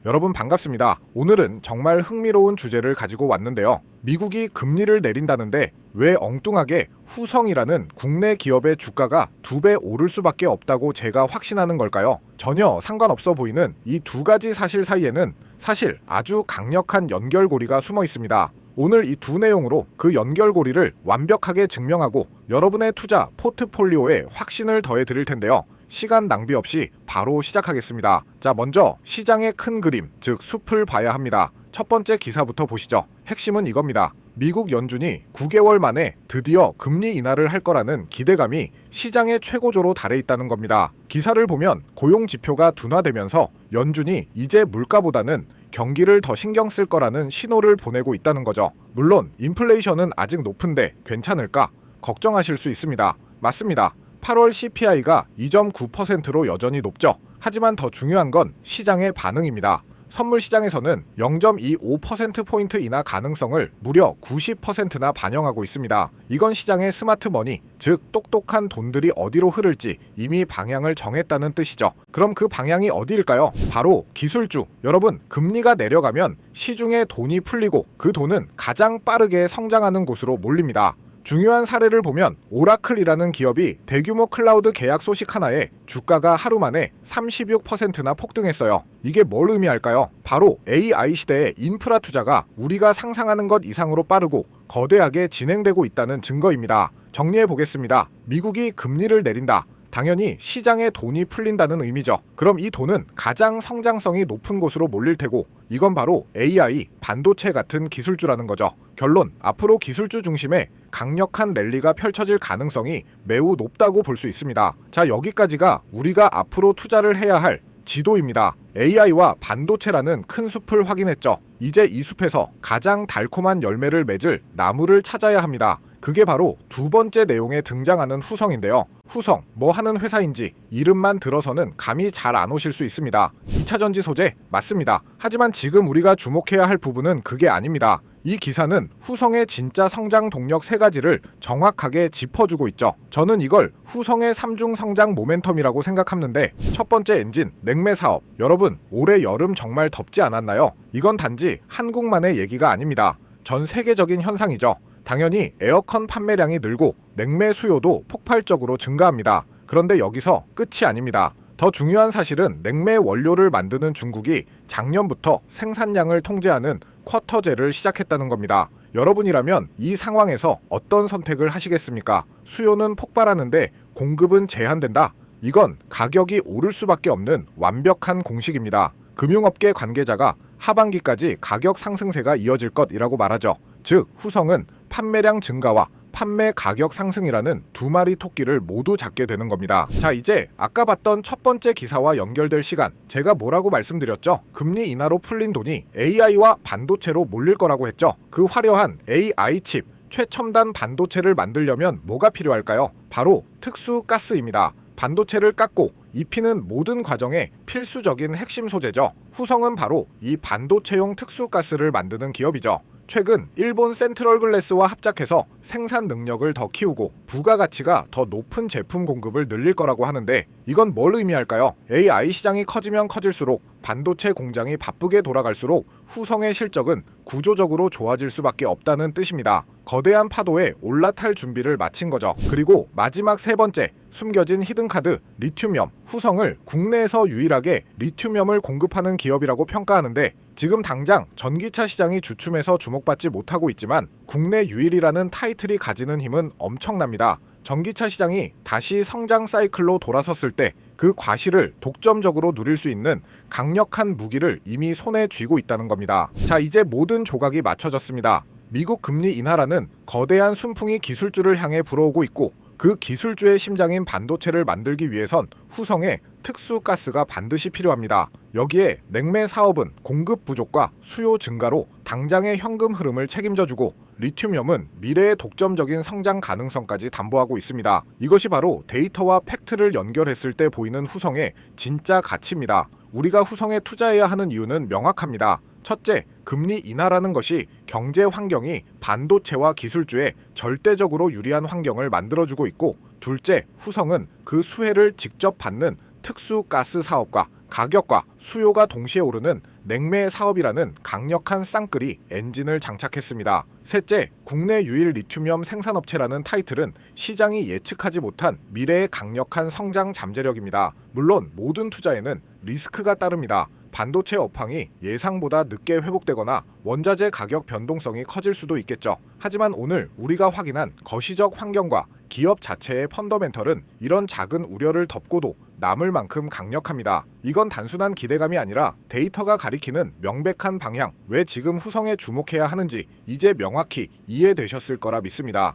여러분 반갑습니다. 오늘은 정말 흥미로운 주제를 가지고 왔는데요. 미국이 금리를 내린다는데 왜 엉뚱하게 후성이라는 국내 기업의 주가가 2배 오를 수밖에 없다고 제가 확신하는 걸까요? 전혀 상관없어 보이는 이 두 가지 사실 사이에는 사실 아주 강력한 연결고리가 숨어 있습니다. 오늘 이 두 내용으로 그 연결고리를 완벽하게 증명하고 여러분의 투자 포트폴리오에 확신을 더해 드릴 텐데요. 시간 낭비 없이 바로 시작하겠습니다. 자, 먼저 시장의 큰 그림, 즉 숲을 봐야 합니다. 첫 번째 기사부터 보시죠. 핵심은 이겁니다. 미국 연준이 9개월 만에 드디어 금리 인하를 할 거라는 기대감이 시장의 최고조로 달해 있다는 겁니다. 기사를 보면 고용 지표가 둔화되면서 연준이 이제 물가보다는 경기를 더 신경 쓸 거라는 신호를 보내고 있다는 거죠. 물론 인플레이션은 아직 높은데 괜찮을까? 걱정하실 수 있습니다. 맞습니다. 8월 CPI가 2.9%로 여전히 높죠. 하지만 더 중요한 건 시장의 반응입니다. 선물 시장에서는 0.25%포인트 인하 가능성을 무려 90%나 반영하고 있습니다. 이건 시장의 스마트머니, 즉 똑똑한 돈들이 어디로 흐를지 이미 방향을 정했다는 뜻이죠. 그럼 그 방향이 어디일까요? 바로 기술주. 여러분, 금리가 내려가면 시중에 돈이 풀리고 그 돈은 가장 빠르게 성장하는 곳으로 몰립니다. 중요한 사례를 보면 오라클이라는 기업이 대규모 클라우드 계약 소식 하나에 주가가 하루 만에 36%나 폭등했어요. 이게 뭘 의미할까요? 바로 AI 시대의 인프라 투자가 우리가 상상하는 것 이상으로 빠르고 거대하게 진행되고 있다는 증거입니다. 정리해 보겠습니다. 미국이 금리를 내린다. 당연히 시장에 돈이 풀린다는 의미죠. 그럼 이 돈은 가장 성장성이 높은 곳으로 몰릴 테고 이건 바로 AI, 반도체 같은 기술주라는 거죠. 결론, 앞으로 기술주 중심의 강력한 랠리가 펼쳐질 가능성이 매우 높다고 볼 수 있습니다. 자, 여기까지가 우리가 앞으로 투자를 해야 할 지도입니다. AI와 반도체라는 큰 숲을 확인했죠. 이제 이 숲에서 가장 달콤한 열매를 맺을 나무를 찾아야 합니다. 그게 바로 두 번째 내용에 등장하는 후성인데요. 후성, 뭐 하는 회사인지 이름만 들어서는 감이 잘 안 오실 수 있습니다. 2차전지 소재, 맞습니다. 하지만 지금 우리가 주목해야 할 부분은 그게 아닙니다. 이 기사는 후성의 진짜 성장 동력 세 가지를 정확하게 짚어주고 있죠. 저는 이걸 후성의 3중 성장 모멘텀이라고 생각하는데 첫 번째 엔진, 냉매 사업. 여러분, 올해 여름 정말 덥지 않았나요? 이건 단지 한국만의 얘기가 아닙니다. 전 세계적인 현상이죠. 당연히 에어컨 판매량이 늘고 냉매 수요도 폭발적으로 증가합니다. 그런데 여기서 끝이 아닙니다. 더 중요한 사실은 냉매 원료를 만드는 중국이 작년부터 생산량을 통제하는 쿼터제를 시작했다는 겁니다. 여러분이라면 이 상황에서 어떤 선택을 하시겠습니까? 수요는 폭발하는데 공급은 제한된다. 이건 가격이 오를 수밖에 없는 완벽한 공식입니다. 금융업계 관계자가 하반기까지 가격 상승세가 이어질 것이라고 말하죠. 즉, 후성은 판매량 증가와 판매 가격 상승이라는 두 마리 토끼를 모두 잡게 되는 겁니다. 자, 이제 아까 봤던 첫 번째 기사와 연결될 시간, 제가 뭐라고 말씀드렸죠? 금리 인하로 풀린 돈이 AI와 반도체로 몰릴 거라고 했죠. 그 화려한 AI 칩, 최첨단 반도체를 만들려면 뭐가 필요할까요? 바로 특수 가스입니다. 반도체를 깎고 입히는 모든 과정에 필수적인 핵심 소재죠. 후성은 바로 이 반도체용 특수가스를 만드는 기업이죠. 최근 일본 센트럴글래스와 합작해서 생산 능력을 더 키우고 부가가치가 더 높은 제품 공급을 늘릴 거라고 하는데 이건 뭘 의미할까요? AI 시장이 커지면 커질수록 반도체 공장이 바쁘게 돌아갈수록 후성의 실적은 구조적으로 좋아질 수밖에 없다는 뜻입니다. 거대한 파도에 올라탈 준비를 마친 거죠. 그리고 마지막 세 번째, 숨겨진 히든카드, 리튬염. 후성을 국내에서 유일하게 리튬염을 공급하는 기업이라고 평가하는데 지금 당장 전기차 시장이 주춤해서 주목받지 못하고 있지만 국내 유일이라는 타이틀이 가지는 힘은 엄청납니다. 전기차 시장이 다시 성장 사이클로 돌아섰을 때 그 과실을 독점적으로 누릴 수 있는 강력한 무기를 이미 손에 쥐고 있다는 겁니다. 자, 이제 모든 조각이 맞춰졌습니다. 미국 금리 인하라는 거대한 순풍이 기술주를 향해 불어오고 있고 그 기술주의 심장인 반도체를 만들기 위해선 후성의 특수가스가 반드시 필요합니다. 여기에 냉매 사업은 공급 부족과 수요 증가로 당장의 현금 흐름을 책임져주고 리튬염은 미래의 독점적인 성장 가능성까지 담보하고 있습니다. 이것이 바로 데이터와 팩트를 연결했을 때 보이는 후성의 진짜 가치입니다. 우리가 후성에 투자해야 하는 이유는 명확합니다. 첫째, 금리 인하라는 것이 경제 환경이 반도체와 기술주에 절대적으로 유리한 환경을 만들어주고 있고, 둘째, 후성은 그 수혜를 직접 받는 특수 가스 사업과 가격과 수요가 동시에 오르는 냉매 사업이라는 강력한 쌍끌이 엔진을 장착했습니다. 셋째, 국내 유일 리튬이엄 생산업체라는 타이틀은 시장이 예측하지 못한 미래의 강력한 성장 잠재력입니다. 물론 모든 투자에는 리스크가 따릅니다. 반도체 업황이 예상보다 늦게 회복되거나 원자재 가격 변동성이 커질 수도 있겠죠. 하지만 오늘 우리가 확인한 거시적 환경과 기업 자체의 펀더멘털은 이런 작은 우려를 덮고도 남을 만큼 강력합니다. 이건 단순한 기대감이 아니라 데이터가 가리키는 명백한 방향, 왜 지금 후성에 주목해야 하는지 이제 명확히 이해되셨을 거라 믿습니다.